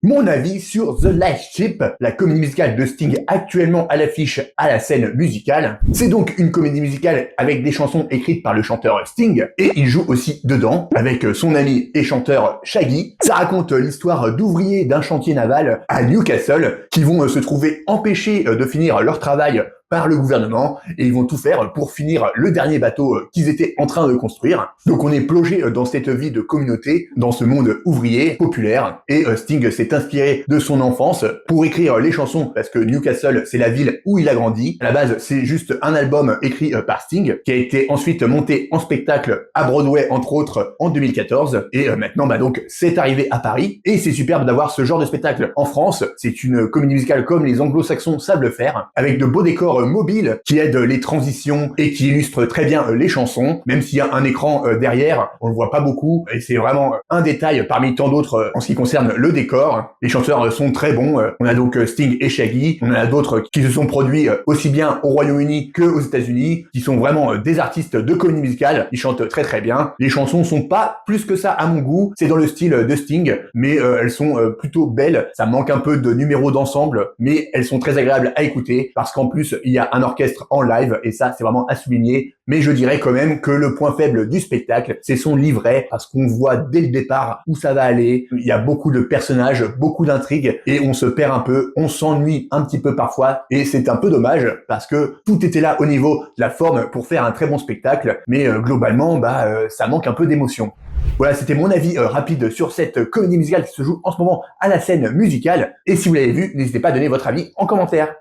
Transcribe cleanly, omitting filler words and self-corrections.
Mon avis sur The Last Ship, la comédie musicale de Sting actuellement à l'affiche à la scène musicale. C'est donc une comédie musicale avec des chansons écrites par le chanteur Sting, et il joue aussi dedans avec son ami et chanteur Shaggy. Ça raconte l'histoire d'ouvriers d'un chantier naval à Newcastle qui vont se trouver empêchés de finir leur travail par le gouvernement, et ils vont tout faire pour finir le dernier bateau qu'ils étaient en train de construire. Donc on est plongé dans cette vie de communauté, dans ce monde ouvrier, populaire, et Sting s'est inspiré de son enfance pour écrire les chansons, parce que Newcastle, c'est la ville où il a grandi. À la base, c'est juste un album écrit par Sting, qui a été ensuite monté en spectacle à Broadway, entre autres, en 2014, et maintenant, donc, c'est arrivé à Paris, et c'est superbe d'avoir ce genre de spectacle en France. C'est une comédie musicale comme les anglo-saxons savent le faire, avec de beaux décors mobiles qui aident les transitions et qui illustrent très bien les chansons, même s'il y a un écran derrière, on le voit pas beaucoup, et c'est vraiment un détail parmi tant d'autres en ce qui concerne le décor. Les chanteurs sont très bons, on a donc Sting et Shaggy, on en a d'autres qui se sont produits aussi bien au Royaume-Uni que aux États-Unis, qui sont vraiment des artistes de comédie musicale, ils chantent très très bien. Les chansons sont pas plus que ça à mon goût, c'est dans le style de Sting, mais elles sont plutôt belles, ça manque un peu de numéros d'ensemble, mais elles sont très agréables à écouter, parce qu'en plus il y a un orchestre en live, et ça c'est vraiment à souligner. Mais je dirais quand même que le point faible du spectacle, c'est son livret, parce qu'on voit dès le départ où ça va aller. Il y a beaucoup de personnages, beaucoup d'intrigues, et on se perd un peu, on s'ennuie un petit peu parfois, et c'est un peu dommage, parce que tout était là au niveau de la forme pour faire un très bon spectacle, mais globalement, ça manque un peu d'émotion. Voilà, c'était mon avis rapide sur cette comédie musicale qui se joue en ce moment à la scène musicale, et si vous l'avez vu, n'hésitez pas à donner votre avis en commentaire.